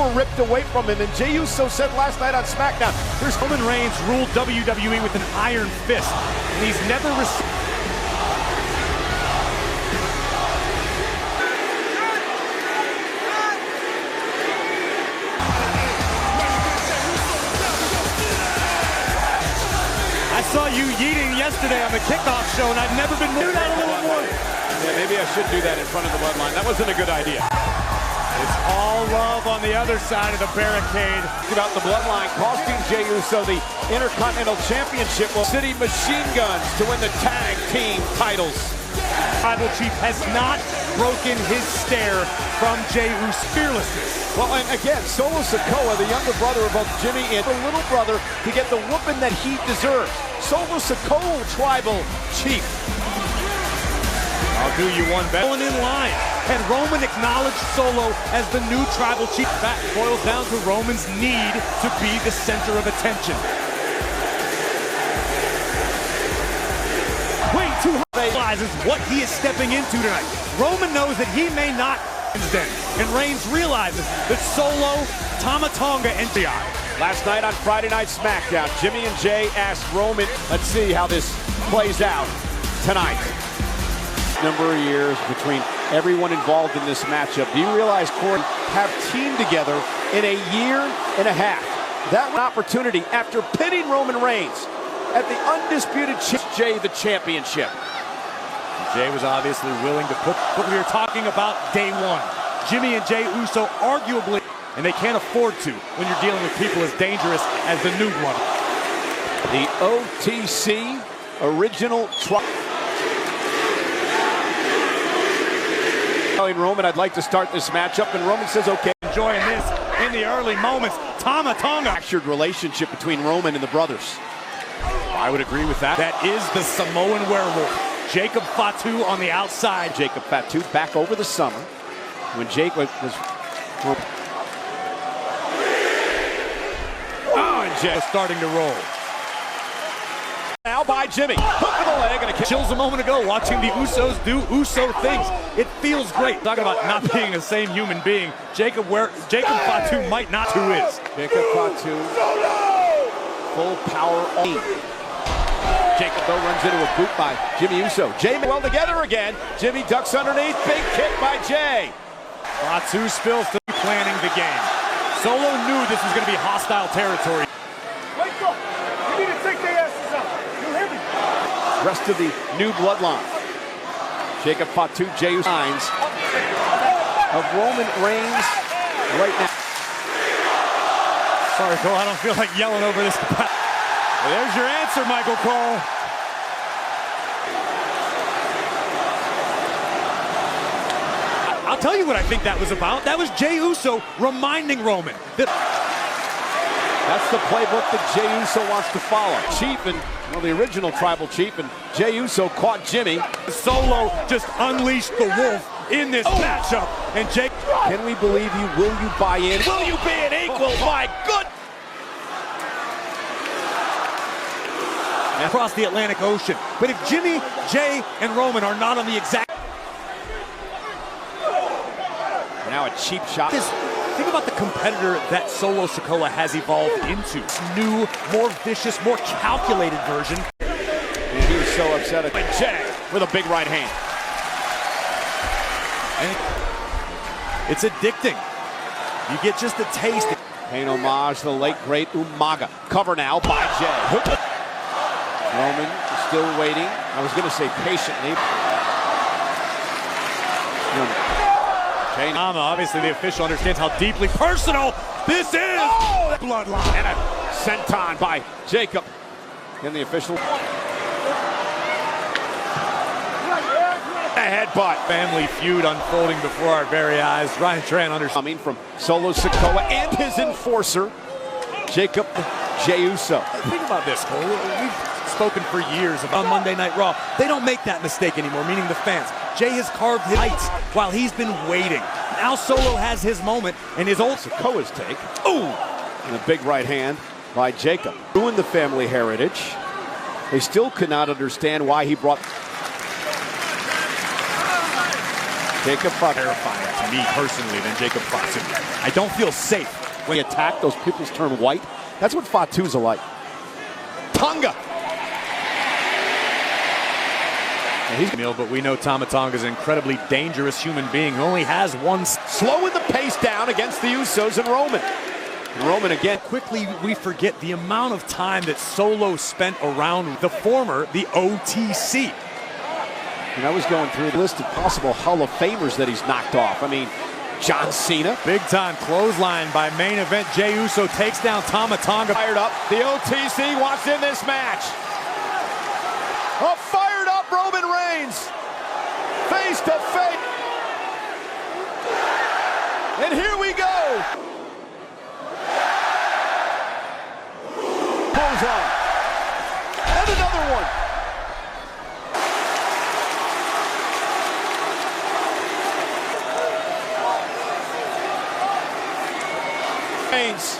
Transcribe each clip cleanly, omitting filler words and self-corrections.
were ripped away from him, and Jey Uso said last night on SmackDown, here's Roman Reigns ruled WWE with an iron fist, and he's never received. I saw you yeeting yesterday on the kickoff show, and I've never been moved out a little more. Yeah, maybe I should do that in front of the bloodline. That wasn't a good idea. It's all love on the other side of the barricade. About the bloodline costing Jey Uso the Intercontinental Championship. City Machine Guns to win the tag team titles. Tribal Chief has not broken his stare from Jey Uso's fearlessness. Well, and again, Solo Sikoa, the younger brother of both Jimmy and the little brother, to get the whooping that he deserves. Solo Sikoa, Tribal Chief. I'll do you one better. Going in line. Can Roman acknowledge Solo as the new Tribal Chief? That boils down to Roman's need to be the center of attention. Way too high. Realizes what he is stepping into tonight. Roman knows that he may not. And Reigns realizes that Solo, Tama Tonga, and Bi. Last night on Friday Night SmackDown, Jimmy and Jey asked Roman, let's see how this plays out tonight. Number of years between everyone involved in this matchup. Do you realize CORWN have teamed together in a year and a half? That opportunity after pinning Roman Reigns at the undisputed Jey the championship. Jey was obviously willing to put what we were talking about day one. Jimmy and Jey Uso arguably, and they can't afford to when you're dealing with people as dangerous as the new one. The OTC original telling Roman, I'd like to start this matchup, and Roman says, okay. Enjoying this in the early moments. Tama Tonga. Fractured relationship between Roman and the brothers. I would agree with that. That is the Samoan werewolf. Jacob Fatu on the outside. Jacob Fatu back over the summer when Jake was and Jey starting to roll. Now by Jimmy. Hook to the leg and a kick. Chills a moment ago watching the Usos do Uso things. It feels great. Talking about not being the same human being. Jacob Fatu might not. Who is? Jacob Fatu. Full power on. Jacob though runs into a boot by Jimmy Uso. Jey well together again. Jimmy ducks underneath. Big kick by Jey. Fatu spills to planning the game. Solo knew this was going to be hostile territory. Wake up! You need to take their asses out. You hear me? Rest of the new bloodline. Jacob Fatu, Jey Uso signs of Roman Reigns right now. Sorry, Cole, I don't feel like yelling over this. Well, there's your answer, Michael Cole. I'll tell you what I think that was about. That was Jey Uso reminding Roman that that's the playbook that Jey Uso wants to follow. Chief and, well, the original Tribal Chief, and Jey Uso caught Jimmy. Solo just unleashed the wolf in this matchup. And Jey, can we believe you? Will you buy in? Will you be an equal? My good. Across the Atlantic Ocean. But if Jimmy, Jey, and Roman are not on the exact. Now a cheap shot. Think about the competitor that Solo Sikoa has evolved into. New, more vicious, more calculated version. And he was so upset at Jey with a big right hand. And it's addicting. You get just a taste. Paying homage to the late great Umaga. Cover now by Jey. Roman is still waiting. I was going to say patiently. Tama, obviously the official understands how deeply personal this is. Oh, bloodline. And a senton by Jacob. And the official. A headbutt. Family feud unfolding before our very eyes. Ryan Tran coming from Solo Sikoa and his enforcer, Jacob Jey Uso. Think about this, Cole. We've spoken for years about Monday Night Raw. They don't make that mistake anymore, meaning the fans. Jey has carved his heights while he's been waiting. Now Solo has his moment, and his old Sikoa's take. Ooh! And a big right hand by Jacob. Ruined the family heritage. They still could not understand why he brought. Jacob Fatu. Terrifying to me personally than Jacob Fatu. I don't feel safe. When he attacked, those pupils turn white. That's what Fatu's like. Tonga. But we know Tama Tonga is an incredibly dangerous human being who only has one. Slowing the pace down against the Usos and Roman. And Roman again. Quickly, we forget the amount of time that Solo spent around the OTC. And I was going through the list of possible Hall of Famers that he's knocked off. I mean, John Cena. Big time clothesline by main event. Jey Uso takes down Tama Tonga. Fired up. The OTC wants in this match. A fired up Roman Reigns. Face to face. And here we go. Pulls on. And another one. Reigns.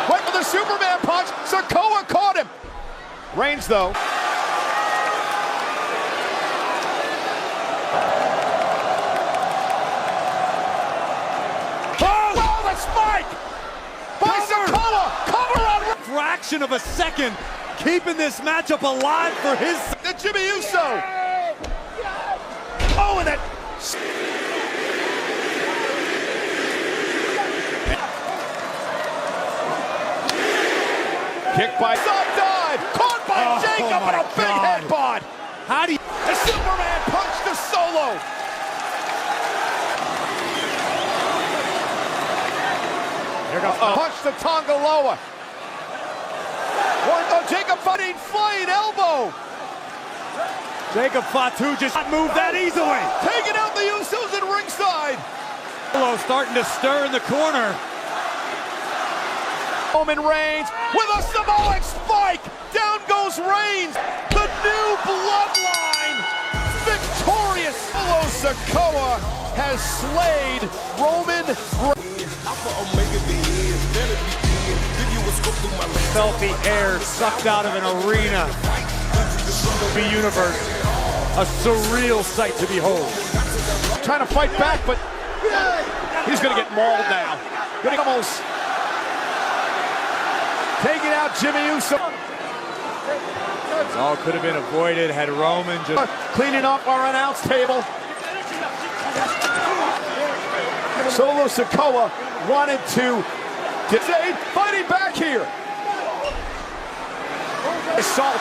Went for the Superman punch. Sikoa caught him. Reigns, though. Oh, the spike! By Sikoa! Cover on... Fraction of a second, keeping this matchup alive for his... The Jimmy Uso! Oh, and that... Kick by... Stop dive! Caught by Jacob and a big headbutt! How do you... The Superman punch to Solo! Here goes... Punch to Tonga Loa. Jacob fighting flying elbow. Jacob Fatu just not moved that easily. Taking out the Usos at ringside. Solo starting to stir in the corner. Roman Reigns with a Samoan spike. Down goes Reigns. The new bloodline. Victorious. Solo Sikoa has slayed Roman Reigns. Felt the air sucked out of an arena. The universe. A surreal sight to behold. Trying to fight back, but he's going to get mauled now. Going to almost taking out Jimmy Uso. All could have been avoided had Roman just cleaning up our announce table. Solo Sikoa wanted to say fighting back here. Assault.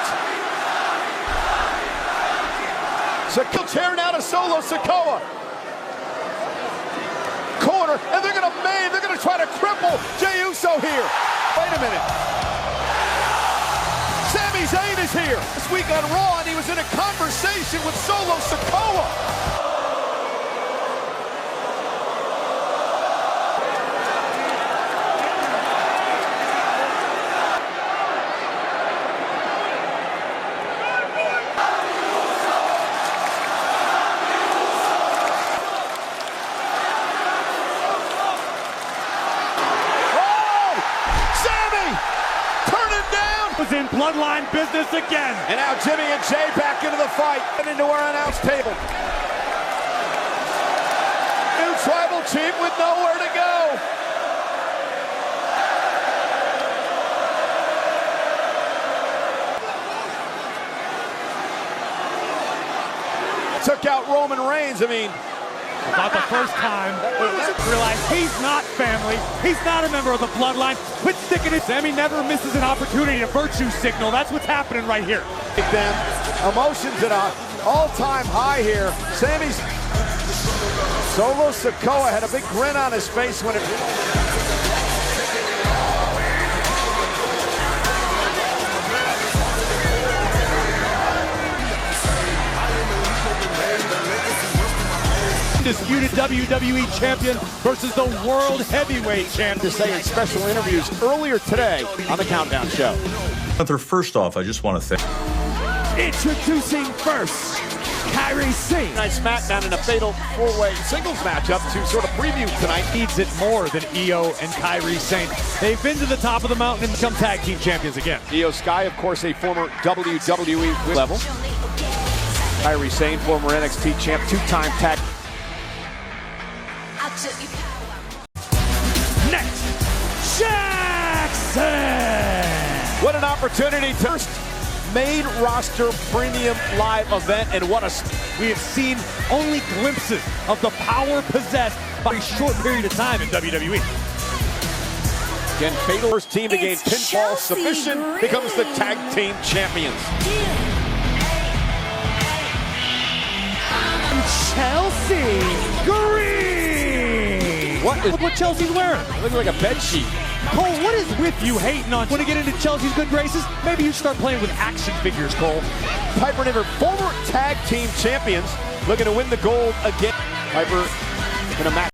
Sikoa tearing out of Solo Sikoa. Corner, and they're going to try to cripple Jey Uso here. Wait a minute. Sami Zayn is here. This week on Raw, and he was in a conversation with Solo Sikoa. Was in bloodline business again. And now Jimmy and Jay back into the fight and into our announce table. New tribal chief with nowhere to go. Took out Roman Reigns. I mean, about the first time, realized he's not family. He's not a member of the bloodline. Quit sticking it. Sami never misses an opportunity to virtue signal. That's what's happening right here. Them emotions at an all-time high here. Sami's Solo Sikoa had a big grin on his face when it. Disputed WWE champion versus the world heavyweight champion. To say in special interviews earlier today on the Countdown Show. First off, I just want to thank. Introducing first, Kairi Sane. Nice SmackDown in a fatal four-way singles matchup to sort of preview tonight. Needs it more than Io and Kairi Sane. They've been to the top of the mountain and become tag team champions again. Io Sky, of course, a former WWE level. Kairi Sane, former NXT champ, two-time tag. Next, Jackson! What an opportunity to first main roster premium live event, and what a... We have seen only glimpses of the power possessed by a short period of time in WWE. Again, fatal first team to gain pinfall submission becomes the tag team champions. Chelsea Green! Look what Chelsea's wearing. Looking like a bed sheet. Cole, what is with you hating on? Want to get into Chelsea's good graces? Maybe you start playing with action figures, Cole. Piper and Ivor, former tag team champions, looking to win the gold again. Piper in a match.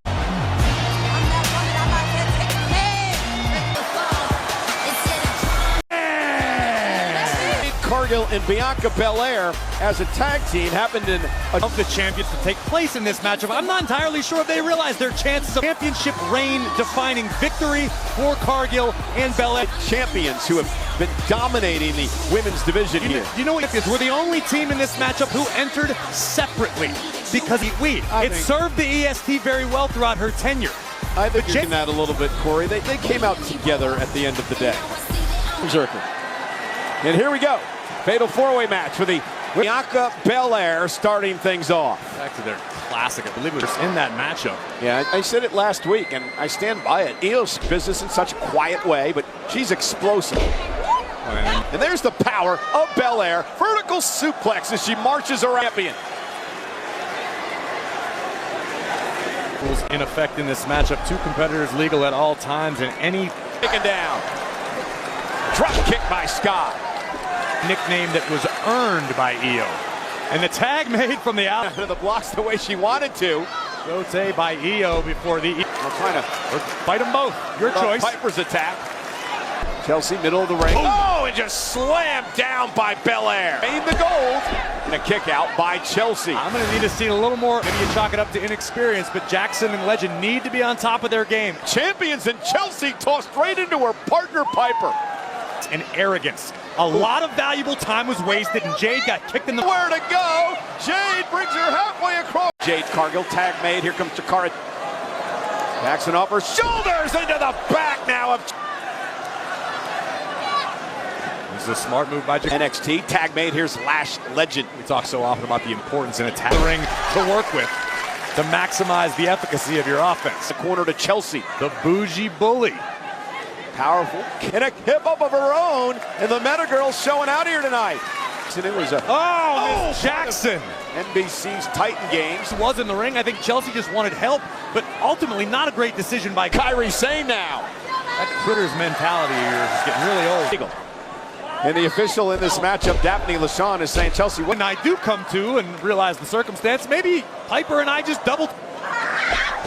Cargill and Bianca Belair as a tag team happened in of the champions to take place in this matchup. I'm not entirely sure if they realize their chances of championship reign defining victory for Cargill and Belair. Champions who have been dominating the women's division here. You know what it is? We're the only team in this matchup who entered separately because it served the EST very well throughout her tenure. I think you're that a little bit, Corey. They came out together at the end of the day. Berserker. And here we go. Fatal four-way match for the Bianca Belair starting things off. Back to their classic, I believe it was in that matchup. Yeah, I said it last week, and I stand by it. Io's business in such a quiet way, but she's explosive. And there's the power of Belair. Vertical suplex as she marches around champion. In effect in this matchup, two competitors legal at all times, and any taken down. Drop kick by Scott. Nickname that was earned by Io. And the tag made from the out. The blocks the way she wanted to. Rotate by Io before the... We're trying to fight them both. Your choice. Piper's attack. Chelsea, middle of the ring. Oh, and just slammed down by Belair. Made the gold. And a kick out by Chelsea. I'm going to need to see a little more. Maybe you chalk it up to inexperience, but Jackson and Legend need to be on top of their game. Champions and Chelsea tossed right into her partner Piper. And arrogance. A lot of valuable time was wasted, and Jade got kicked in the... Where to go? Jade brings her halfway across. Jade Cargill, tag made. Here comes Takara. Jackson off her shoulders into the back now of... This is a smart move by Jackson. NXT, tag made. Here's Lash Legend. We talk so often about the importance in a tag ring to work with to maximize the efficacy of your offense. The corner to Chelsea. The bougie bully. Powerful. And a hip up of her own. And the Meta Girl's showing out here tonight. And it was a... Oh, Jackson. NBC's Titan Games. Was in the ring. I think Chelsea just wanted help, but ultimately not a great decision by Kairi Sane now. That Critter's mentality here is getting really old. And the official in this matchup, Daphne LaShawn, is saying, Chelsea, when I do come to and realize the circumstance, maybe Piper and I just doubled.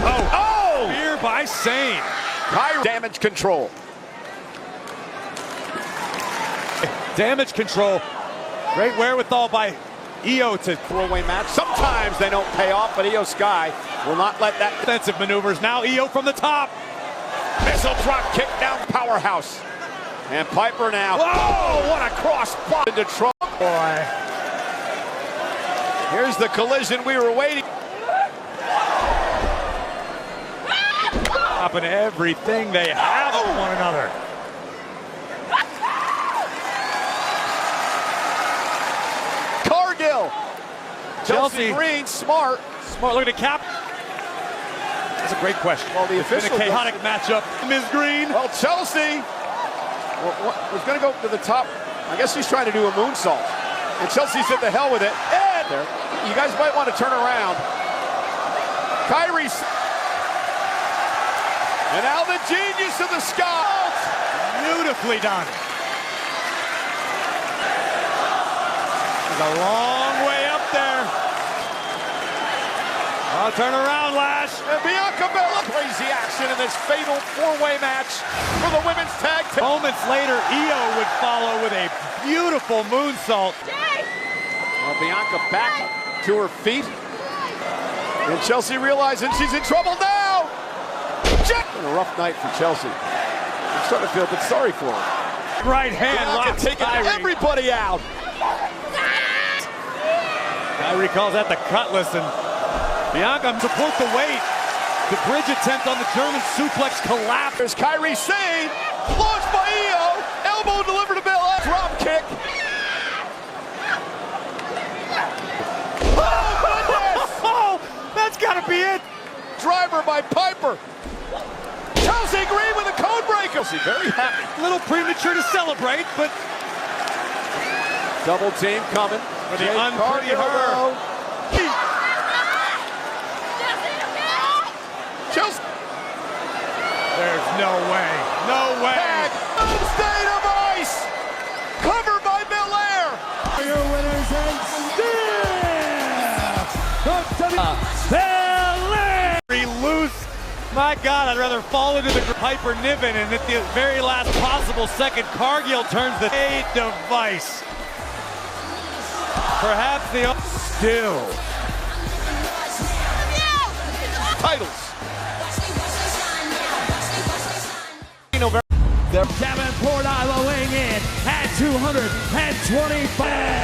Oh! Fear by Sane. Kairi damage control. Damage control. Great wherewithal by Io to four-way match. Sometimes they don't pay off, but Io Sky will not let that defensive maneuvers. Now Io from the top. Missile drop kick down powerhouse. And Piper now. Whoa, what a cross bump into trouble. Boy. Here's the collision we were waiting. Stopping everything they have on one another. Cargill. Chelsea Green, smart. Look at the cap. That's a great question. Well, the official been a chaotic matchup. Ms. Green. Well, Chelsea was going to go to the top. I guess she's trying to do a moonsault. And Chelsea said the hell with it. And there, you guys might want to turn around. Kairi. And now the genius of the Scots. Beautifully done. It's a long way up there. I'll turn around, Lash. And Bianca Belair. Crazy action in this fatal four-way match for the women's tag team. Moments later, Io would follow with a beautiful moonsault. Bianca back to her feet. And Chelsea realizing she's in trouble now. And a rough night for Chelsea. I'm starting to feel a bit sorry for her. Right hand locks taking everybody out. Kyrie calls that the cutlass, and Bianca support the weight. The bridge attempt on the German suplex collapse. There's Kyrie Sane, launched by Io, elbow delivered to Bill, drop kick. Oh, goodness! Oh, that's gotta be it. Driver by Piper. Chelsea Green with a code breaker. Chelsea very happy. A little premature to celebrate, but double team coming. For the unpretty her. Chelsea. There's no way. No way. State of ice. Covered by Belair. Your winners and still Belair. Loose. My God, I'd rather fall into the Piper Niven, and at the very last possible second, Cargill turns the device. Perhaps the still titles. Davenport, Iowa weighing in at 220 pounds.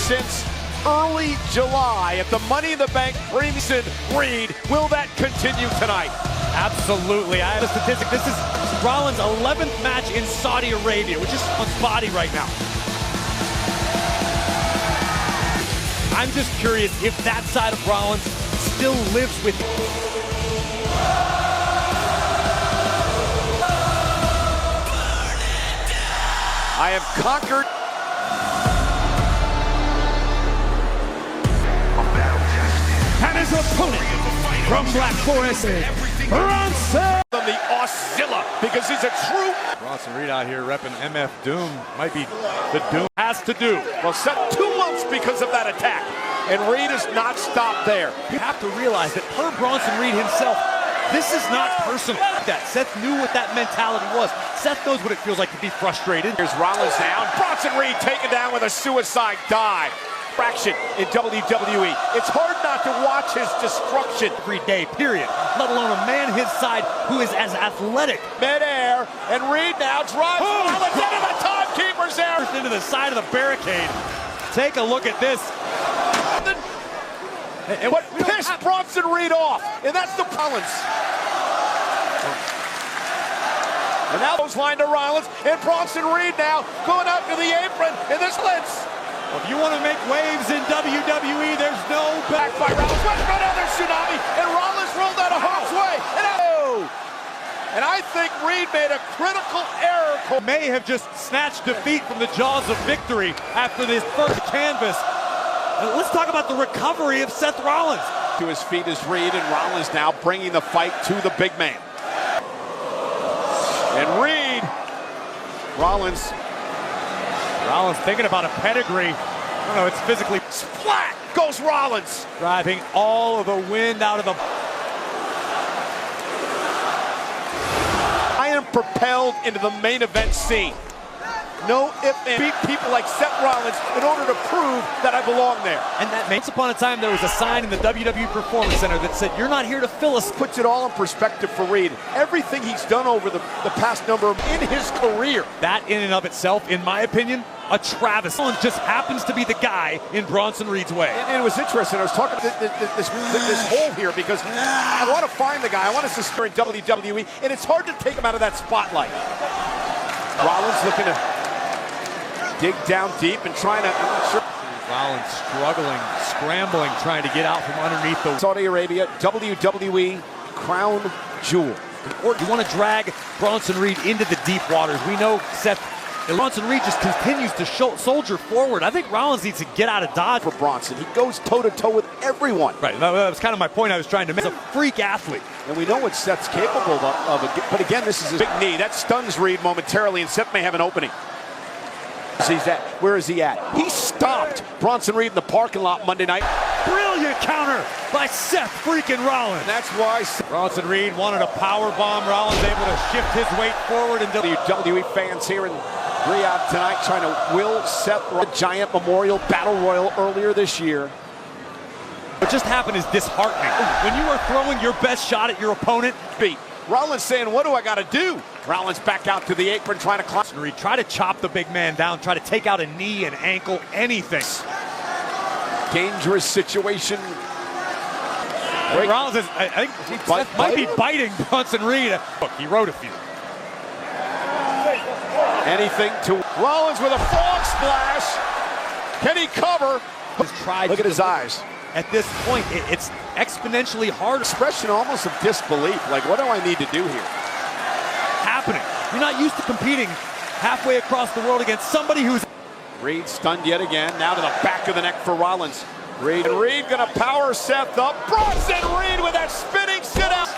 Since early July at the Money in the Bank Premium Reed. Will that continue tonight? Absolutely. I have a statistic. This is Rollins' 11th match in Saudi Arabia, which is on his body right now. I'm just curious if that side of Rollins still lives with him. I have conquered. And his opponent from Black Forest, Bronson. The Oscilla, because he's a true. Bronson Reed out here repping MF Doom. Might be the Doom has to do. Well, set 2 months because of that attack. And Reed has not stopped there. You have to realize that per Bronson Reed himself, this is not personal. That Seth knew what that mentality was. Seth knows what it feels like to be frustrated. Here's Rollins down. Bronson Reed taken down with a suicide dive. Fraction in WWE. It's hard not to watch his destruction. Every day, period. Let alone a man his side who is as athletic. Mid-air, and Reed now drives Rollins into the timekeeper's there. Into the side of the barricade. Take a look at this. And what pissed Bronson Reed off, and that's the Rollins. And now goes line to Rollins, and Bronson Reed now going out to the apron, and this lets. Well, if you want to make waves in WWE, there's no back by Rollins. Went for another tsunami, and Rollins rolled out of harm's way. And I think Reed made a critical error. May have just snatched defeat from the jaws of victory after this first canvas. Let's talk about the recovery of Seth Rollins. To his feet is Reed, and Rollins now bringing the fight to the big man. And Reed, Rollins thinking about a pedigree. I don't know, it's physically. Splat goes Rollins. Driving all of the wind out of the. I am propelled into the main event scene. No ifs and beat people like Seth Rollins in order to prove that I belong there. And that once upon a time there was a sign in the WWE Performance Center that said, "You're not here to fill us." Puts it all in perspective for Reed. Everything he's done over the past number of in his career. That in and of itself, in my opinion, a travesty. Rollins just happens to be the guy in Bronson Reed's way. And it was interesting. I was talking about this hole here because I want to find the guy. I want us to score in WWE, and it's hard to take him out of that spotlight. Rollins looking to dig down deep and trying to. I'm not sure. Rollins struggling, scrambling, trying to get out from underneath the Saudi Arabia WWE Crown Jewel. Or you want to drag Bronson Reed into the deep waters. We know Seth. Bronson Reed just continues to soldier forward. I think Rollins needs to get out of dodge. For Bronson, he goes toe-to-toe with everyone. Right, that was kind of my point I was trying to make. He's a freak athlete. And we know what Seth's capable of. But again, this is his big knee. That stuns Reed momentarily, and Seth may have an opening. Where is he at? He stopped Bronson Reed in the parking lot Monday night. Brilliant counter by Seth freaking Rollins. And that's why Bronson Reed wanted a power bomb. Rollins able to shift his weight forward and WWE fans here in Riyadh tonight trying to will Seth a giant memorial battle royal earlier this year. What just happened is disheartening. When you are throwing your best shot at your opponent, beat. Rollins saying, what do I got to do? Rollins back out to the apron trying to climb. Reed try to chop the big man down, try to take out a knee, an ankle, anything. Dangerous situation. Rollins is, I think Seth might be biting Bronson Reed. Look, he wrote a few. Anything to Rollins with a frog splash. Can he cover? Look at his eyes. At this point, it's exponentially hard. Expression almost of disbelief. Like, what do I need to do here? Happening. You're not used to competing halfway across the world against somebody who's... Reed stunned yet again. Now to the back of the neck for Rollins. Reed gonna power Seth up. Bronson Reed with that spinning sit out.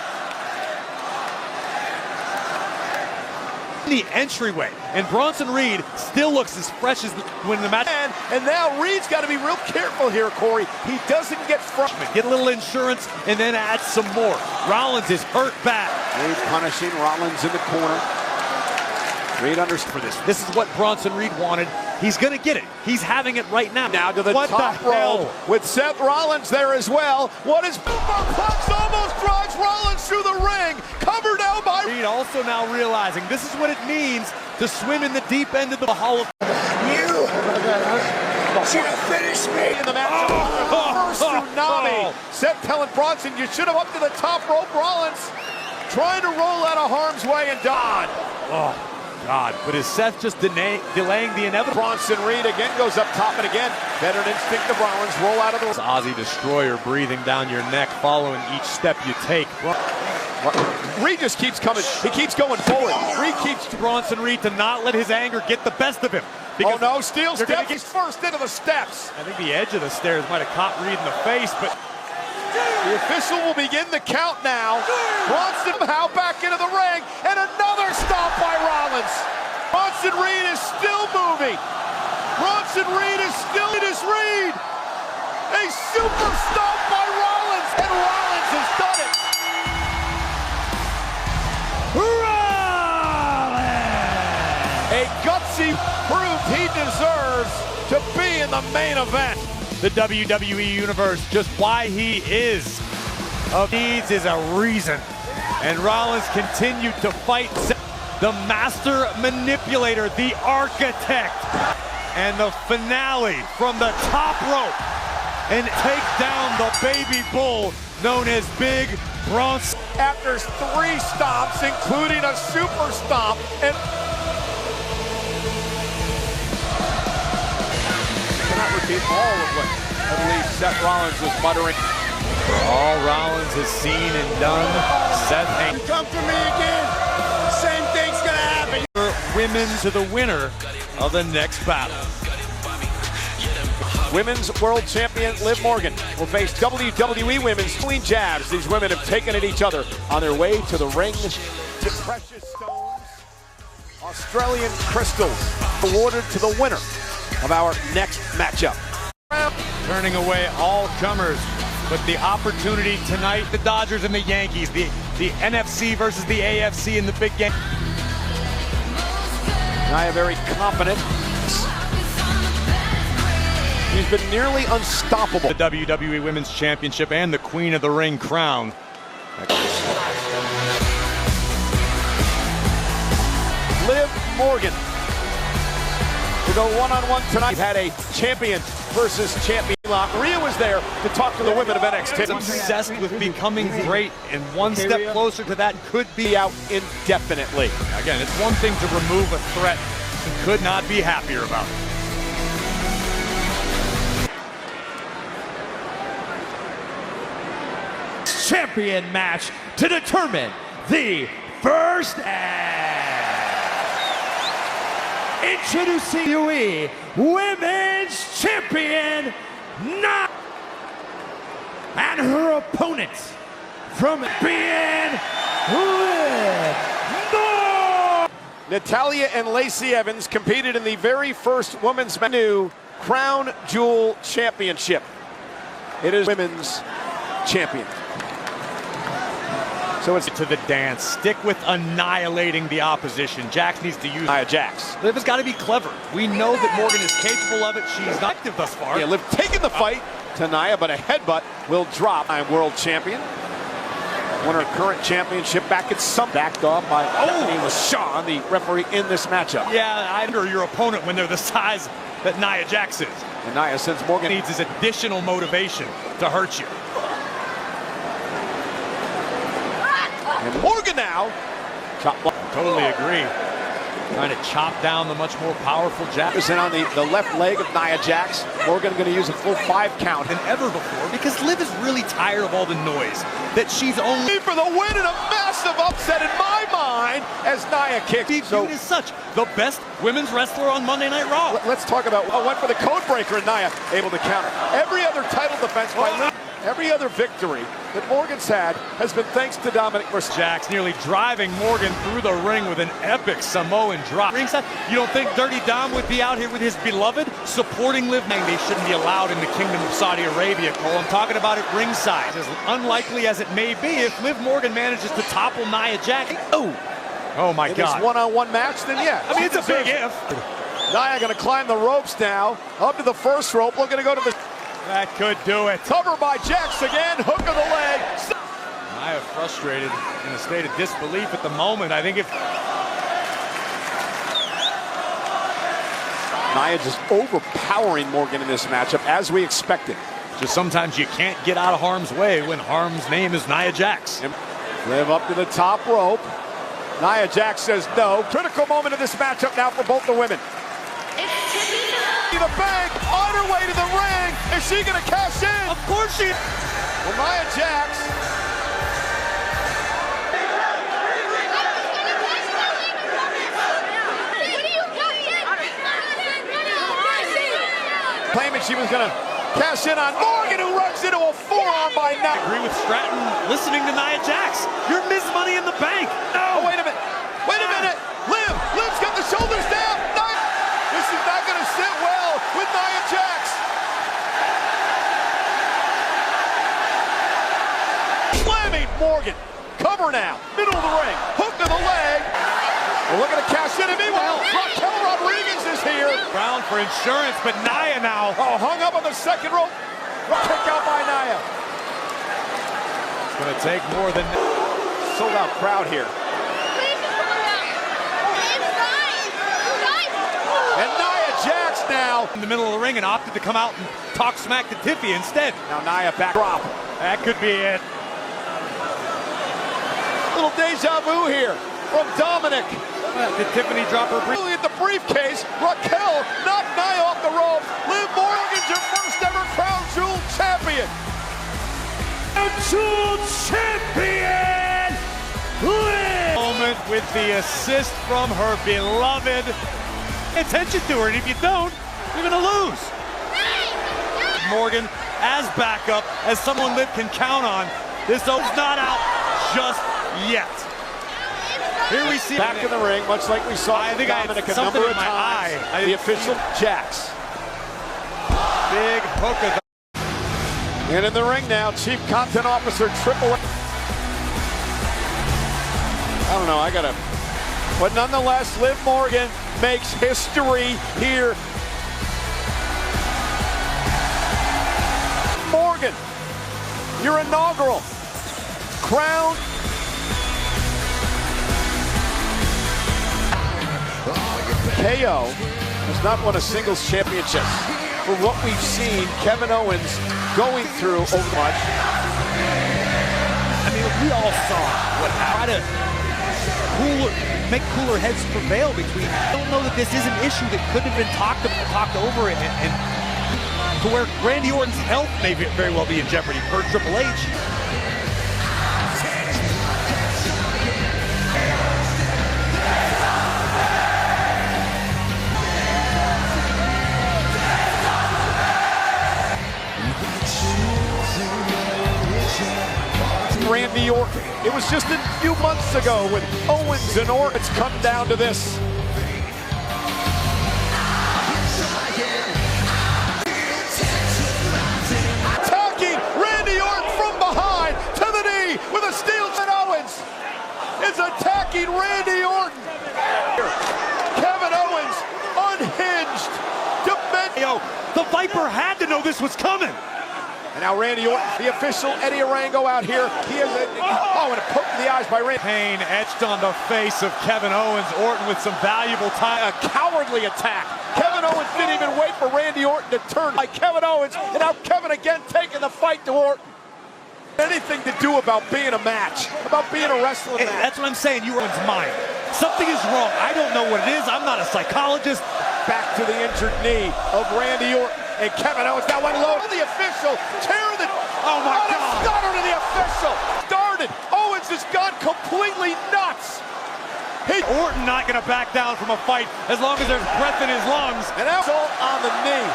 The entryway, and Bronson Reed still looks as fresh as when the match. And now Reed's got to be real careful here, Corey. He doesn't get frustrated. Get a little insurance and then add some more. Rollins is hurt bad. Reed punishing Rollins in the corner. Reed understands for this. This is what Bronson Reed wanted. He's going to get it. He's having it right now. Now to the top rope with Seth Rollins there as well. What is Superplex almost drives Rollins through the ring. Covered now by Reed, also now realizing this is what it means to swim in the deep end of the Hall of You should have finished me in the match. First tsunami. Seth telling Bronson, you should have up to the top rope. Rollins trying to roll out of harm's way and Don. Oh. God, but is Seth just delaying the inevitable? Bronson Reed again goes up top and again. Veteran instinct of Rollins roll out of the... Aussie Destroyer breathing down your neck following each step you take. Reed just keeps coming. He keeps going forward. Reed keeps... Bronson Reed to not let his anger get the best of him. Oh no, steel step. He's first into the steps. I think the edge of the stairs might have caught Reed in the face, but... The official will begin the count now. Bronson somehow back into the ring, and another stop by Rollins. Bronson Reed is still moving. Bronson Reed is still in his Reed. A super stop by Rollins, and Rollins has done it. Rollins! A gutsy proof he deserves to be in the main event. The WWE Universe, just why he is of needs is a reason. And Rollins continued to fight the master manipulator, the architect. And the finale from the top rope and take down the baby bull known as Big Bronson. After 3 stomps, including a super stomp, and repeat all of what I believe Seth Rollins was muttering. For all Rollins has seen and done, Seth ain't. Come for me again. Same thing's gonna happen. Women to the winner of the next battle. Women's World Champion Liv Morgan will face WWE Women's clean jabs. These women have taken at each other on their way to the ring. To precious stones, Australian crystals awarded to the winner of our next matchup. Turning away all comers, but the opportunity tonight, the Dodgers and the Yankees, the NFC versus the AFC in the big game. Nia very confident. He's been nearly unstoppable. The WWE Women's Championship and the Queen of the Ring crown. Liv Morgan to go one-on-one tonight. We've had a champion versus champion. Rhea was there to talk to the women of NXT. Obsessed with becoming great, and one step closer to that could be out indefinitely. Again, it's one thing to remove a threat you could not be happier about. Champion match to determine the first introducing WWE Women's Champion Nov and her opponent from being North. Natalya and Lacey Evans competed in the very first women's new CORWN Jewel Championship. It is women's champion. So it's To the dance. Stick with annihilating the opposition. Jax needs to use Nia Jax. Liv has got to be clever. We know that Morgan is capable of it. She's not active thus far. Yeah, Liv taking the fight to Nia, but a headbutt will drop. I'm world champion. Won her current championship back at some. Backed off by Sean, the referee in this matchup. Yeah, I under your opponent when they're the size that Nia Jax is. And Nia, since Morgan Needs his additional motivation to hurt you. and Morgan now. Chop block. Totally agree. Trying to chop down the much more powerful Jax. And on the left leg of Nia Jax, Morgan going to use a full 5 count. Than ever before, because Liv is really tired of all the noise that she's only For the win and a massive upset in my mind as Nia kicks. viewed as such the best women's wrestler on Monday Night Raw. Let's talk about went for the code breaker and Nia able to counter. Every other title defense by Liv, every other victory that Morgan's had has been thanks to Dominic versus Jax nearly driving Morgan through the ring with an epic Samoan drop. Ringside, you don't think Dirty Dom would be out here with his beloved supporting Liv? They shouldn't be allowed in the Kingdom of Saudi Arabia, Cole. I'm talking about it ringside. As unlikely as it may be, if Liv Morgan manages to topple Nia Jax. Oh my in God. this one-on-one match, then yeah. I mean, it's a big if. Nia going to climb the ropes now, up to the first rope, looking to go to the... That could do it. Cover by Jax again, hook of the leg. Nia frustrated, in a state of disbelief at the moment. I think if Nia just overpowering Morgan in this matchup, as we expected. just sometimes you can't get out of harm's way when harm's name is Nia Jax. Liv up to the top rope. Nia Jax says no. Critical moment of this matchup now for both the women. The bank on her way to the ring. Is she going to cash in? Of course she. Well, Nia Jax. Claiming she was going to cash in on Morgan, who runs into a forearm by Nia. I agree with Stratton listening to Nia Jax. You're Miss Money in the Bank. No. Oh, wait a minute. Wait a minute. Liv's got the shoulders down. This is not going to sit well with Nia Jax. Slamming Morgan. Cover now. Middle of the ring. Hook to the leg. We're looking to cash in. And meanwhile, Raquel Rodriguez is here. Ground for insurance, but Nia now. Oh, hung up on the second rope. Kick out by Nia. It's going to take more than... Sold out crowd here. And Nia Jax now. In the middle of the ring and opted to come out and talk smack to Tiffy instead. Now Nia back drop. That could be it. Little deja vu here from Dominic. Did Tiffany drop her brief? Really at the briefcase, Raquel knocked Nia off the rope. Liv Morgan's your first ever Crown Jewel champion. Crown Jewel champion, Liv. Moment with the assist from her beloved. Pay attention to her, and if you don't, you're gonna lose. Morgan as backup, as someone Liv can count on. This is not out just yet. Here we see back in the ring, much like we saw I think Dominic I had a number of something in my times. eye. The official Jax. Big hook of the... And in the ring now, Chief Content Officer Triple H. I don't know, I gotta... But nonetheless, Liv Morgan makes history here. Morgan, your inaugural Crown KO has not won a singles championship. For what we've seen, Kevin Owens going through over much. I mean, we all saw what happened. Make cooler heads prevail between. I don't know that this is an issue that could have been talked over and to where Randy Orton's health may very well be in jeopardy per Triple H. Randy Orton. It was just a few months ago when Owens and Orton. It's come down to this. Attacking is attacking Randy Orton. Kevin Owens, unhinged. The Viper had to know this was coming. And now Randy Orton, the official Eddie Arango out here. He has and a poke in the eyes by Randy. Pain etched on the face of Kevin Owens. Orton with some valuable time. A cowardly attack. Kevin Owens didn't even wait for Randy Orton to turn by Kevin Owens, and now Kevin again taking the fight to Orton. Anything to do about being a match, about being a wrestling match. That's what I'm saying. Orton's mind. Something is wrong. I don't know what it is. I'm not a psychologist. Back to the injured knee of Randy Orton. And Kevin Owens now unloaded the official. Tearing the... Oh my God. Stunner to the official. Started. Owens has gone completely nuts. Orton not going to back down from a fight as long as there's breath in his lungs. And now on the knee.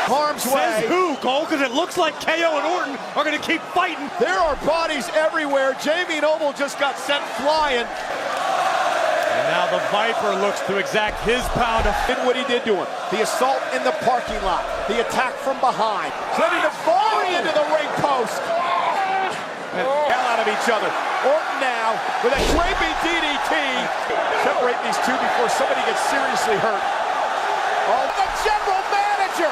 Harm's way. Says who, Cole? Because it looks like KO and Orton are going to keep fighting. There are bodies everywhere. Jamie Noble just got sent flying. And now the Viper looks to exact his pound of... Did what he did to him. The assault in the parking lot. The attack from behind. Ready to volley into the ring post. And hell out of each other. Orton now with a draping DDT. Separate these two before somebody gets seriously hurt. Oh, the general manager.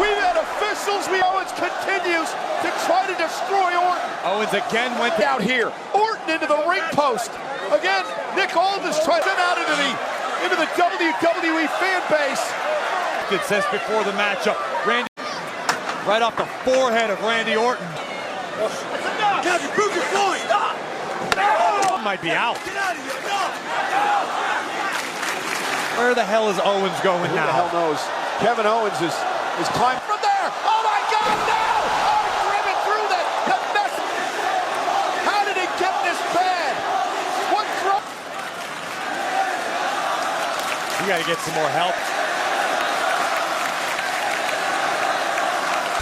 We've had officials. Owens continues to try to destroy Orton. Owens again went out here. Orton into the ring post. Again, Nick Aldis trying to get out into the WWE fan base. It says before the matchup, Randy right off the forehead of Randy Orton. Have you proved your point? Stop! Might be out. Get out of here! No! Where the hell is Owens going Who now? the hell knows? Kevin Owens is climbing from there. Oh my God, no! Oh, driven through the mess. How did it get this bad? What drove? You got to get some more help.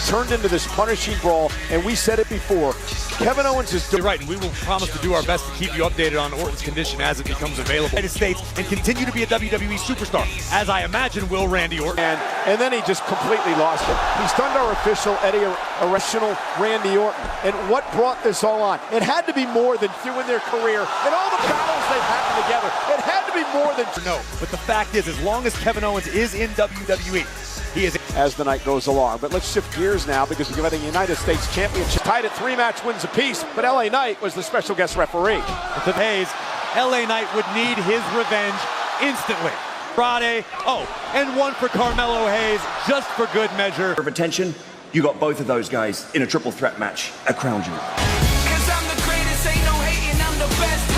Turned into this punishing brawl, and we said it before. Kevin Owens is You're right, and we will promise to do our best to keep you updated on Orton's condition as it becomes available in the United States and continue to be a WWE superstar, as I imagine will Randy Orton. And then he just completely lost it. He stunned our official Eddie Irrational Randy Orton. And what brought this all on? It had to be more than doing their career and all the battles they've had together. It had to be more than no. But the fact is, as long as Kevin Owens is in WWE, he is as the night goes along. But let's shift gears now because we're getting a United States Championship tied at 3 match wins apiece. But LA Knight was the special guest referee. The Hayes, LA Knight would need his revenge instantly. Friday, and one for Carmelo Hayes, just for good measure. Of attention, you got both of those guys in a triple threat match at Crown Jewel. Cause I'm the greatest, ain't no hating, I'm the best.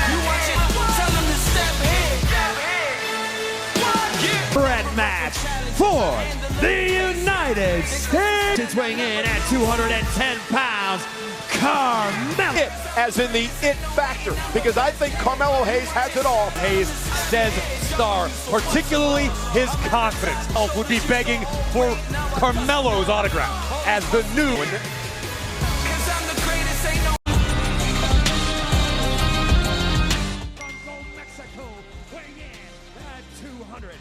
You watch it, tell them to step ahead. Red match for the United States. It's weighing in at 210 pounds, Carmelo. It, as in the it factor, because I think Carmelo Hayes has it all. Hayes says star, particularly his confidence. Elk would be begging for Carmelo's autograph as the new one. Cause I'm the greatest, ain't no Mexico, weighing in at 200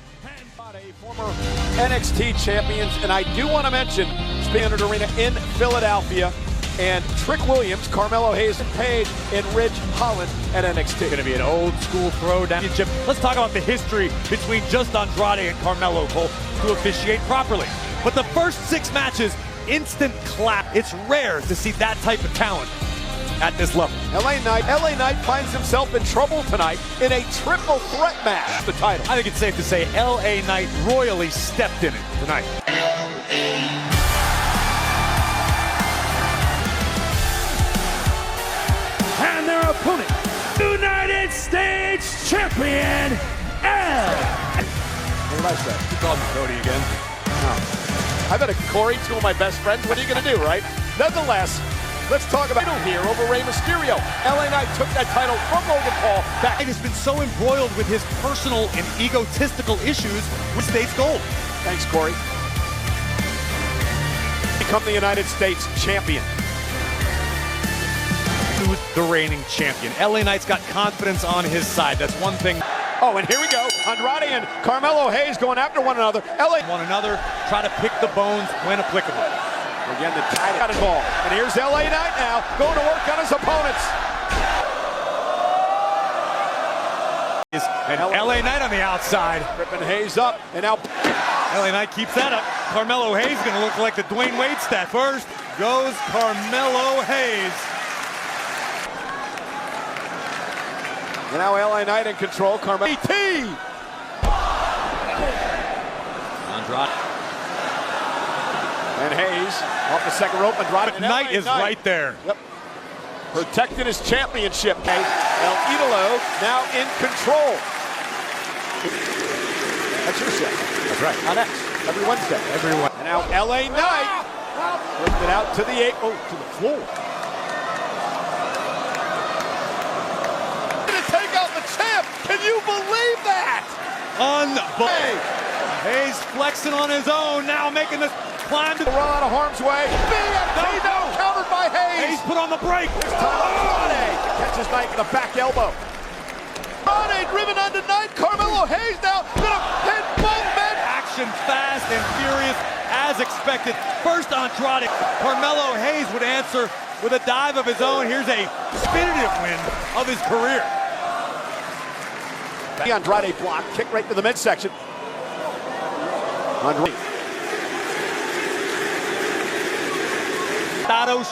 A former NXT champions, and I do want to mention Standard Arena in Philadelphia, and Trick Williams, Carmelo Hayes, and Paige, and Ridge Holland at NXT. Going to be an old school throwdown. Let's talk about the history between just Andrade and Carmelo Cole to officiate properly. But the first 6 matches, instant clap. It's rare to see that type of talent at this level. LA Knight finds himself in trouble tonight in a triple threat match. The title. I think it's safe to say LA Knight royally stepped in it tonight. and their opponent, United States Champion, What did I say? You called me Cody again. I bet a Corey, 2 of my best friends. What are you going to do, right? Nonetheless, let's talk about it here over Rey Mysterio. LA Knight took that title from Logan Paul back. He has been so embroiled with his personal and egotistical issues with States Gold. Thanks, Corey. Become the United States champion. Who's the reigning champion? LA Knight's got confidence on his side. That's one thing. Oh, and here we go. Andrade and Carmelo Hayes going after one another. One another, try to pick the bones when applicable. Again, the tight got involved. And here's LA Knight now, going to work on his opponents. And LA Knight on the outside. Ripping Hayes up, and now LA Knight keeps that up. Carmelo Hayes going to look like the Dwayne Wade stat. First goes Carmelo Hayes. And now LA Knight in control. Carmelo. Andrade. And Hayes off the second rope. Andrade. And Knight is right there. Yep. Protecting his championship. El Idolo now in control. That's your set. That's right. Now next, every Wednesday. Everyone. And now LA Knight lifted out to the to the floor. Gonna take out the champ. Can you believe that? Unbelievable. Hayes flexing on his own, now making the climb to the Run out of harm's way. BFT now countered by Hayes. Hayes put on the break. Andrade catches Knight with a back elbow. Andrade driven onto Knight. Carmelo Hayes now gonna hit both men. Action fast and furious as expected. First Andrade. Carmelo Hayes would answer with a dive of his own. Here's a definitive win of his career. The Andrade block, kick right to the midsection. Andrade.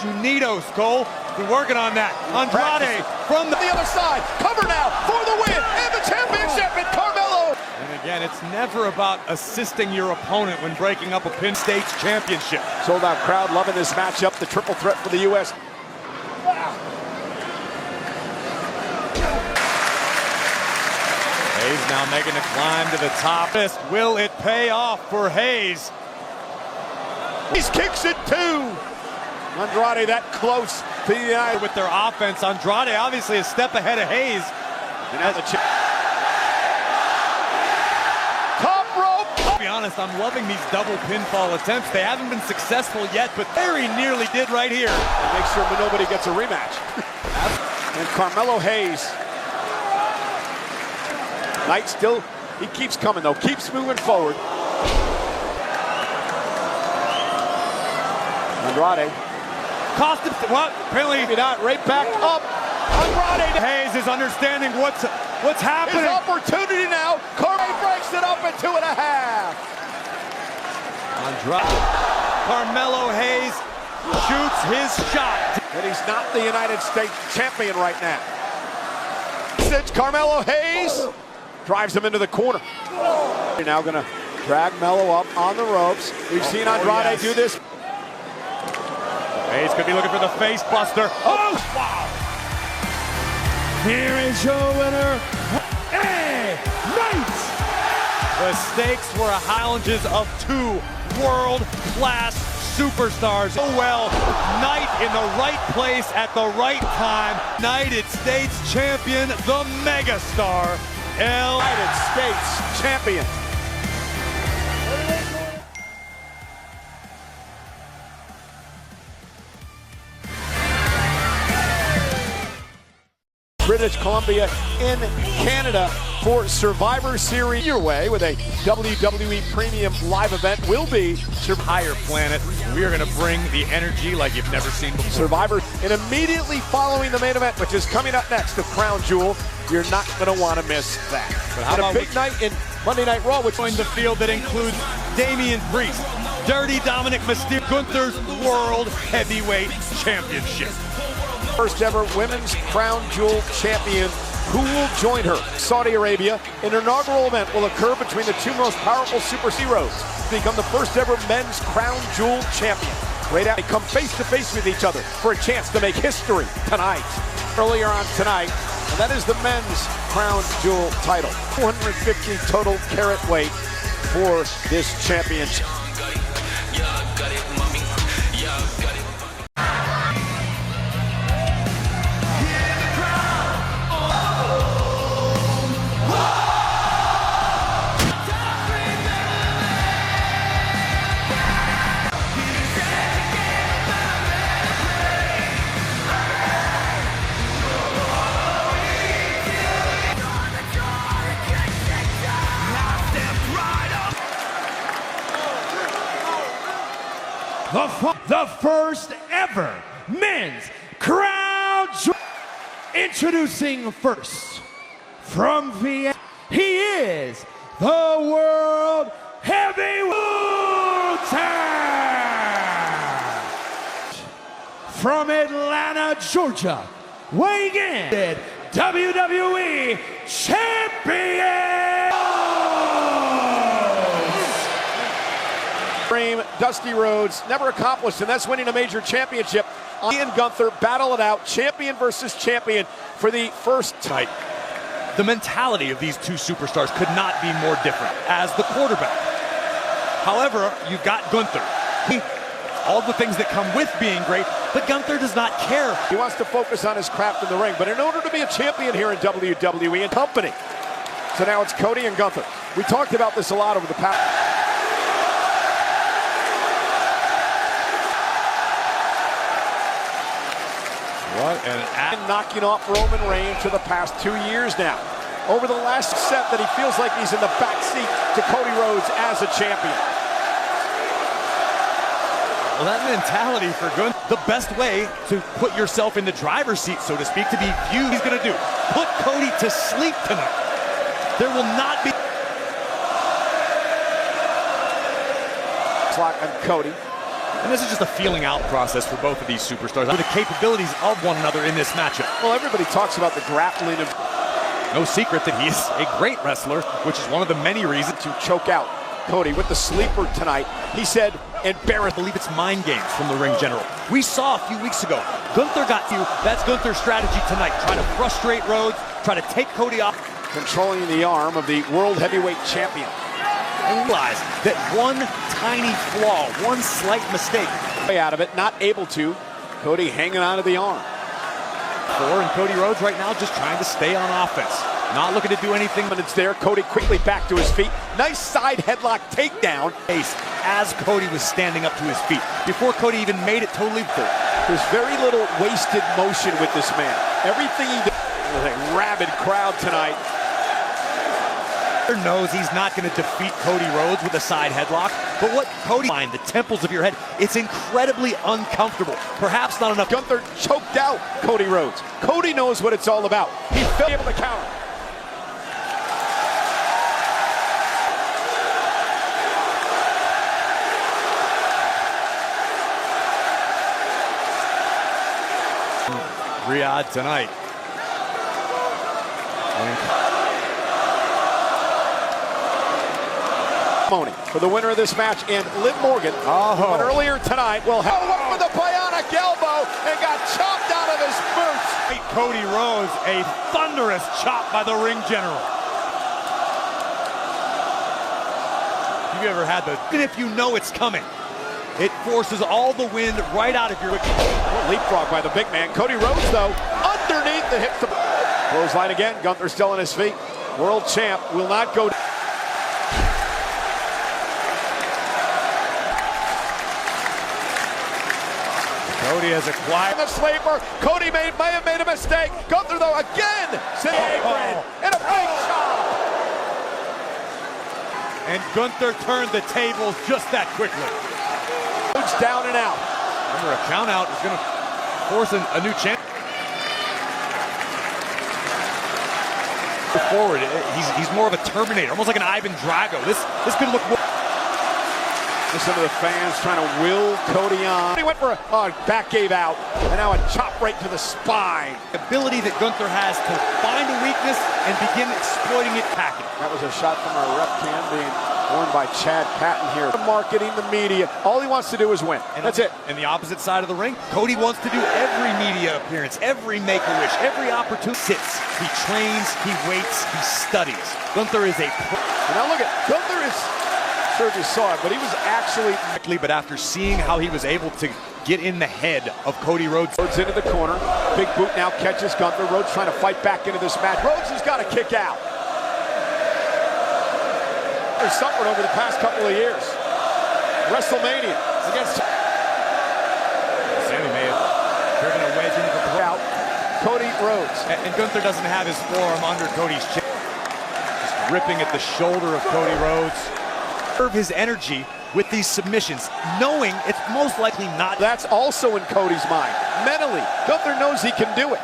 Unidos, Cole. Been working on that. Andrade from the other side. Cover now for the win and the championship in Carmelo. And again, it's never about assisting your opponent when breaking up a Pin States championship. Sold out crowd loving this matchup. The triple threat for the U.S. Hayes now making a climb to the top. Will it pay off for Hayes? Hayes kicks it too. Andrade that close to the eye. With their offense, Andrade obviously a step ahead of Hayes. And now the top rope. To be honest, I'm loving these double pinfall attempts. They haven't been successful yet, but very nearly did right here. And make sure nobody gets a rematch. And Carmelo Hayes. Knight still, he keeps coming though, keeps moving forward. Andrade. Cost him, what? Apparently Maybe not, right back up. Andrade. Hayes is understanding what's happening. His opportunity now. Carmelo breaks it up at 2.5. Andrade. Carmelo Hayes shoots his shot. And he's not the United States champion right now. It's Carmelo Hayes. Drives him into the corner. You're now gonna drag Melo up on the ropes. We've seen Andrade do this. Hayes could be looking for the face buster. Oh, wow. Here is your winner, A. Knight. The stakes were Highlanders of two world-class superstars. Oh well, Knight in the right place at the right time. United States champion, the megastar, United States champion. British Columbia in Canada for Survivor Series. Your way with a WWE Premium live event will be higher planet. We are going to bring the energy like you've never seen before. Survivor, and immediately following the main event, which is coming up next, the Crown Jewel. You're not going to want to miss that. But how about a big night in Monday Night Raw, which joined the field that includes Damian Priest, Dirty Dominic Mysterio, Gunther's World Heavyweight Championship. first ever women's Crown Jewel champion. Who will join her? Saudi Arabia. An inaugural event will occur between the two most powerful superheroes to become the first ever men's Crown Jewel champion. Right out, they come face to face with each other for a chance to make history tonight. Earlier on tonight, and that is the men's Crown Jewel title. 450 total carat weight for this championship. the first ever men's crown jewel. Introducing first from Vienna, he is the world heavyweight champ. From Atlanta, Georgia, weighing in, WWE Champion. Dusty Rhodes never accomplished, and that's winning a major championship. Ian Gunther battle it out, champion versus champion for the first time. The mentality of these two superstars could not be more different as the quarterback. However, you've got Gunther. All the things that come with being great, but Gunther does not care. He wants to focus on his craft in the ring, but in order to be a champion here in WWE and company. So now it's Cody and Gunther. We talked about this a lot over the past. What an knocking off Roman Reigns for the past 2 years now. Over the last set that he feels like he's in the back seat to Cody Rhodes as a champion. Well, that mentality for Gunther, the best way to put yourself in the driver's seat, so to speak, to be viewed, he's going to do. Put Cody to sleep tonight. There will not be. Clock on Cody. And this is just a feeling out process for both of these superstars. The capabilities of one another in this matchup. Well, everybody talks about the grappling of. No secret that he is a great wrestler, which is one of the many reasons to choke out Cody with the sleeper tonight. He said, embarrassed. I believe it's mind games from the ring general. We saw a few weeks ago, Gunther got you. That's Gunther's strategy tonight. Try to frustrate Rhodes, try to take Cody off. Controlling the arm of the world heavyweight champion. Realize that one tiny flaw, one slight mistake. Way out of it, not able to. Cody hanging on to the arm. And Cody Rhodes right now just trying to stay on offense. Not looking to do anything. But it's there, Cody quickly back to his feet. Nice side headlock takedown. As Cody was standing up to his feet. Before Cody even made it totally full. There's very little wasted motion with this man. Everything he does. With a rabid crowd tonight. Knows he's not going to defeat Cody Rhodes with a side headlock, but what Cody find the temples of your head, it's incredibly uncomfortable. Perhaps not enough. Gunther choked out Cody Rhodes. Cody knows what it's all about. He fell able to counter. Riyadh tonight. For the winner of this match, and Liv Morgan, who won earlier tonight, will have one with a bionic elbow and got chopped out of his boots. Cody Rhodes, a thunderous chop by the ring general. Have you ever had the, even if you know it's coming, it forces all the wind right out of your leapfrog by the big man. Cody Rhodes, though, underneath the hips. Clothesline again. Gunther still on his feet. World champ will not go. Cody has acquired the sleeper. Cody may have made a mistake. Gunther, though, again. Sitting apron and a big shot. And Gunther turned the tables just that quickly. Rhodes down and out. Remember, a count out is going to force a new champ. Forward, he's more of a Terminator, almost like an Ivan Drago. This could look more. Some of the fans trying to will Cody on. He went for a back gave out, and now a chop right to the spine. The ability that Gunther has to find a weakness and begin exploiting it, packing. That was a shot from our rep cam being worn by Chad Patton here. The marketing, the media, all he wants to do is win. And that's it. And the opposite side of the ring, Cody wants to do every media appearance, every make-a-wish, every opportunity. Sits, he trains, he waits, he studies. Gunther is a pro. And now look at, Gunther is, sure just saw it, but he was actually. But after seeing how he was able to get in the head of Cody Rhodes. Rhodes into the corner. Big boot now catches Gunther. Rhodes trying to fight back into this match. Rhodes has got to kick out. There's suffered over the past couple of years. WrestleMania against. Sammy may have driven a wedge into the out. Cody Rhodes. And Gunther doesn't have his forearm under Cody's chin. Just ripping at the shoulder of Cody Rhodes. His energy with these submissions, knowing it's most likely not. That's also in Cody's mind. Mentally, Gunther knows he can do it.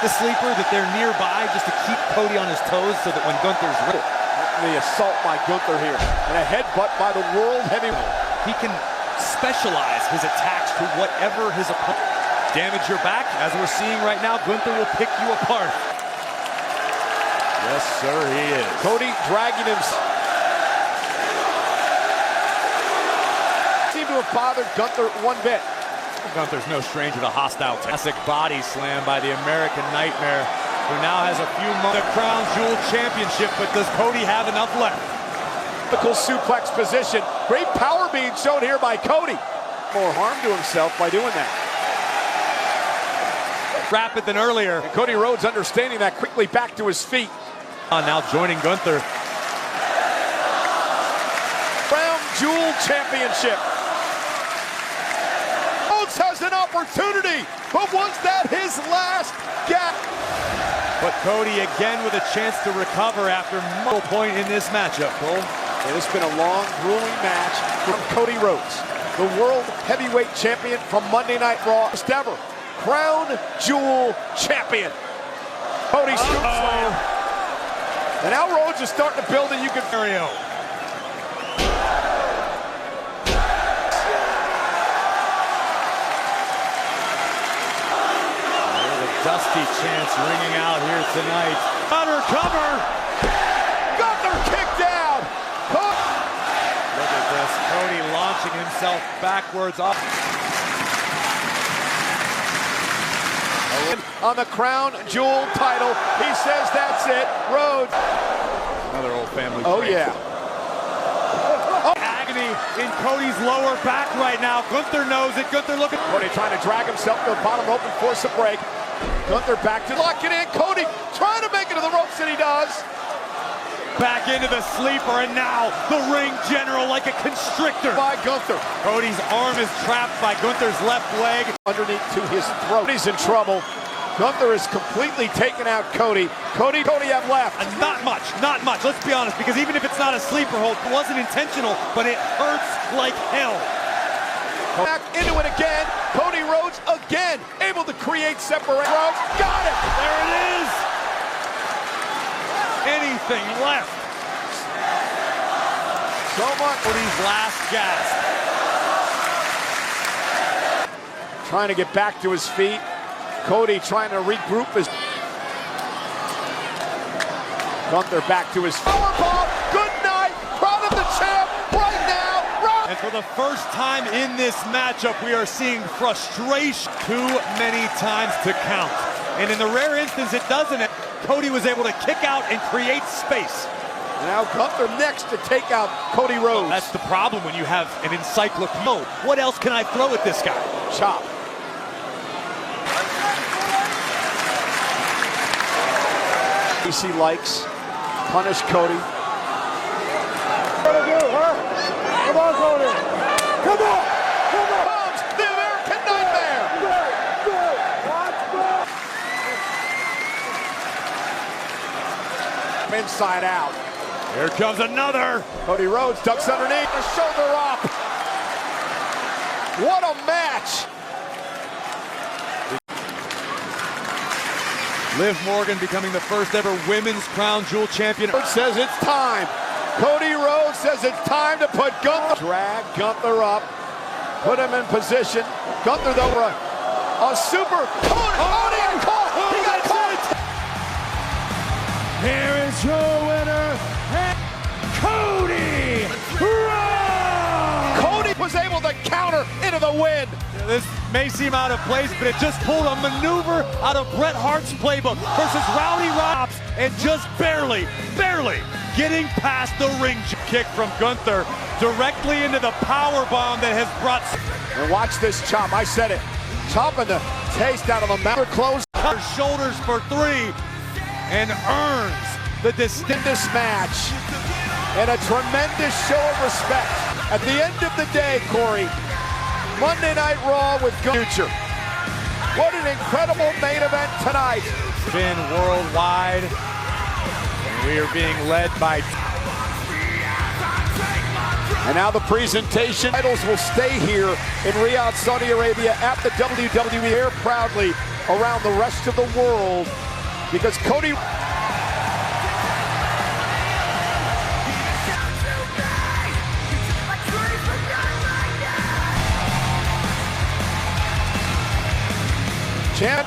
The sleeper that they're nearby just to keep Cody on his toes so that when Gunther's ready. The assault by Gunther here. And a headbutt by the world heavyweight. He can specialize his attacks to whatever his opponent. Damage your back, as we're seeing right now, Gunther will pick you apart. Yes, sir, he is. Cody dragging him. Seemed to have bothered Gunther one bit. Gunther's no stranger to hostile. Classic body slam by the American Nightmare, who now has a few moments. The Crown Jewel Championship, but does Cody have enough left? Typical suplex position. Great power being shown here by Cody. More harm to himself by doing that. Rapid than earlier. And Cody Rhodes understanding that, quickly back to his feet. Now joining Gunther. Crown Jewel Championship. Rhodes has an opportunity, but was that his last gap? But Cody again with a chance to recover after multiple point in this matchup, Cole. It has been a long, grueling match from Cody Rhodes, the World Heavyweight Champion from Monday Night Raw. First ever Crown Jewel Champion. Cody scoop slam. And now Rhodes is starting to build it. You can Mario. Dusty chants ringing out here tonight. Under cover. Gunther kicked out. Look at this. Cody launching himself backwards off. On the Crown Jewel title. He says that's it. Rhodes. Another old family. Oh, trait. yeah. Agony in Cody's lower back right now. Gunther knows it. Gunther looking. Cody trying to drag himself to the bottom rope and force a break. Gunther back to lock it in. Cody trying to make it to the ropes, and he does. Back into the sleeper, and now the ring general like a constrictor. By Gunther. Cody's arm is trapped by Gunther's left leg. Underneath to his throat. He's in trouble. Gunther is completely taken out Cody. Cody have left. And not much. Let's be honest, because even if it's not a sleeper hold, it wasn't intentional, but it hurts like hell. Back into it again. Cody Rhodes again able to create separation. Got it. There it is. Anything left. So much. Cody's last gasp. Trying to get back to his feet. Cody trying to regroup his. Gunther back to his powerbomb. Good night. Proud of the champ right now. And for the first time in this matchup, we are seeing frustration too many times to count. And in the rare instance it doesn't, Cody was able to kick out and create space. Now Gunther next to take out Cody Rhodes. Well, that's the problem when you have an encyclopedia. What else can I throw at this guy? Chop. DC likes. Punish Cody. What to do, huh? Come on, Cody. Come on. Comes the American Nightmare. Inside out. Here comes another. Cody Rhodes ducks underneath, the shoulder up. What a match. Liv Morgan becoming the first ever women's Crown Jewel champion. Rhodes says it's time. Cody Rhodes says it's time to put Gunther. Drag Gunther up. Put him in position. Gunther though, a super. Cody caught. He got caught. Here is your winner, Cody Rhodes! Cody was able to counter into the win. This may seem out of place, but it just pulled a maneuver out of Bret Hart's playbook versus Rowdy Rhodes, and just barely getting past the ring. Kick from Gunther directly into the power bomb that has brought. And watch this chop. I said it. Chopping the taste out of a mouth. Close. Her shoulders for three and earns the This match and a tremendous show of respect. At the end of the day, Corey, Monday Night Raw with Future. What an incredible main event tonight. Been worldwide, and we are being led by And now the presentation. Titles will stay here in Riyadh, Saudi Arabia at the WWE Air proudly around the rest of the world because Cody...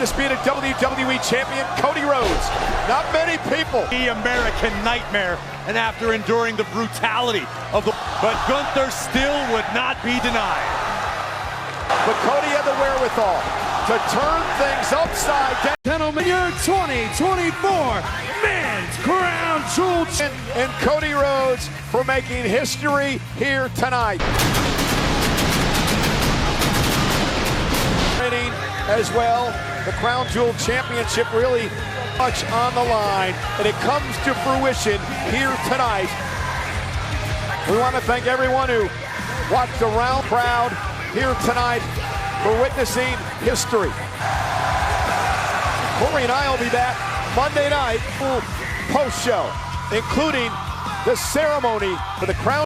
Undisputed WWE Champion Cody Rhodes. Not many people. The American Nightmare, and after enduring the brutality of the... But Gunther still would not be denied. But Cody had the wherewithal to turn things upside down. Gentlemen, your 2024 Men's Crown Jewel And Cody Rhodes for making history here tonight. As well, the Crown Jewel Championship really much on the line, and it comes to fruition here tonight. We want to thank everyone who watched around crowd here tonight for witnessing history. Corey and I will be back Monday night for post-show, including the ceremony for the Crown